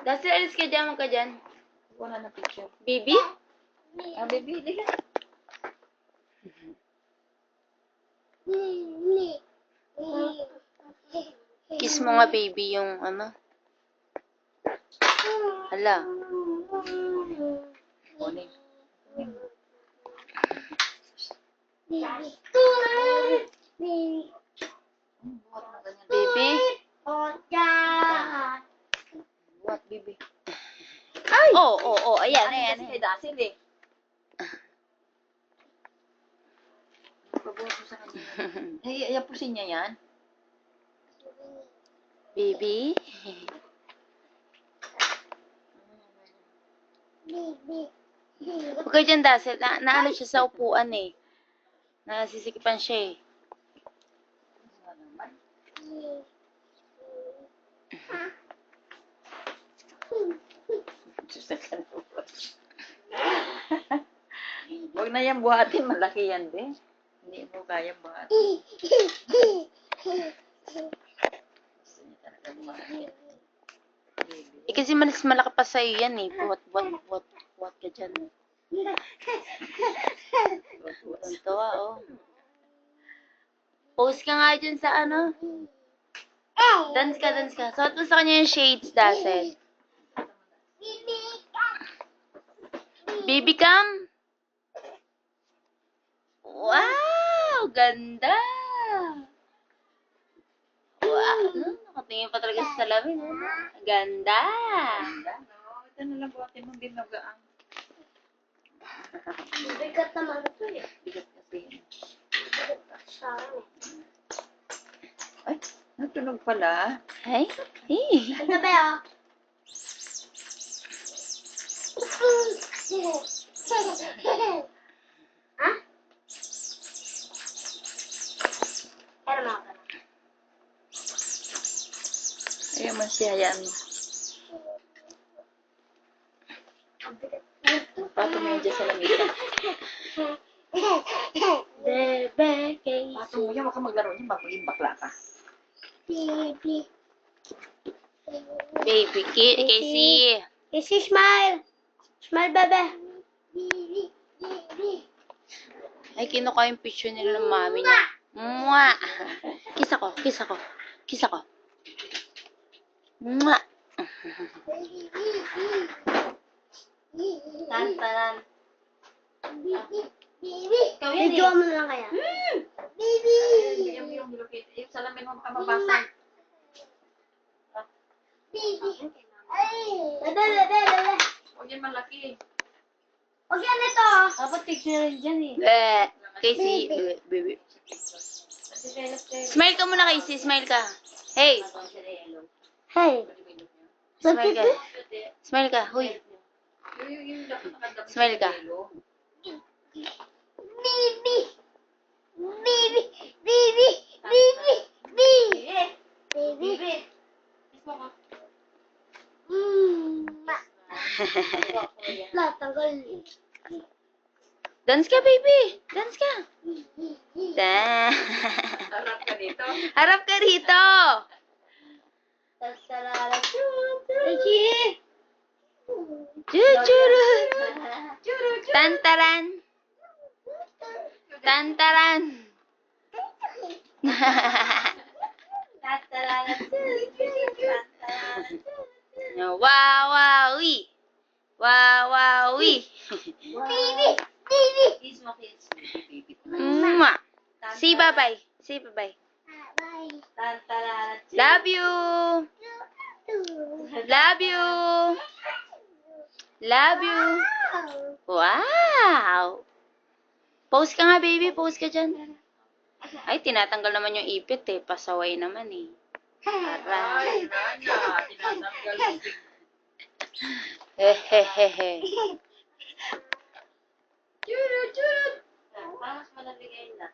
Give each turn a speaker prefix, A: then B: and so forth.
A: Dahil alis ka dyan, ka dyan.
B: Wala na picture.
A: Baby?
B: Ah, baby, hindi ka.
A: Kiss mo nga, baby, yung ano. Hala.
B: Morning.
A: Baby?
B: What, baby?
A: Ay! Oo, ayan.
B: Kasi kay Dasil eh. Pabuhat mo sa kanya. Ay, ayapusin niya yan.
A: Baby? Huwag ka dyan, Dasil. Naano siya sa upuan eh. Nasisikipan siya eh.
B: Huwag na yan buhatin, malaki yan din. Hindi mo kaya buhatin. Gusto niya talaga buhatin.
A: Eh kasi mas malaki pa sa'yo yan eh. Buhat ka dyan. Ang tawa oh. Post ka nga dyan sa ano. Dance ka. Suot mo sa kanya yung shades, Dasil. Baby cam. Wow! Ganda! Wow! Nakatingin pa talaga sa salamin. Ganda!
B: Ito na lang buhatin mo din magaang.
C: Bigat naman ito eh.
B: Bigat kasi yun.
C: Bigat siya eh.
B: Ay, natunog pala.
A: Ay? Eh.
C: Ang gabi oh. Ha? Pero mga ka na.
B: Ayaw man siya, hayaan mo.
C: Ang bigat.
B: Patong mo yan dyan sa lamisan.
C: Bebe, Casey.
B: Patong mo yan, huwag ka maglaro niya, magiging bakla ka.
C: Baby.
A: Baby, Casey.
C: Casey, smile. Smile, bebe.
A: Ay, kinuha yung picture nila ng mami niya. Mwah! Kiss ako. Mwah!
C: Tantanan.
B: Ikaw yan
C: Video mo na lang kaya. Baby.
B: Yung salamin mo baka mabasag.
C: Baby. Dada.
B: Huwag yan malaki.
C: Huwag yan ito. Dapat picture rin dyan eh.
A: Bleh. Casey, baby. Smile ka muna, Casey. Smile ka. Hey.
C: Hey.
A: Smile ka. Huy. Smile ka.
C: Baby. Baby. Baby. Baby. Baby. Baby. Tanggal.
A: Dance ka, baby. Dance ka. Dance.
B: Harap ka dito.
A: Harap ka rito. Chuchurut. Tantaran. Wawawi.
C: Baby. Baby.
A: Mwah. Say bye-bye.
C: Bye.
A: Love you. Wow. Pose ka nga, baby. Pose ka dyan. Ay, tinatanggal naman yung ipit eh. Pasaway naman eh. Aray.
B: Tinatanggal.
A: Hehehehe.
C: Churut. Parang mas malamig ngayon na.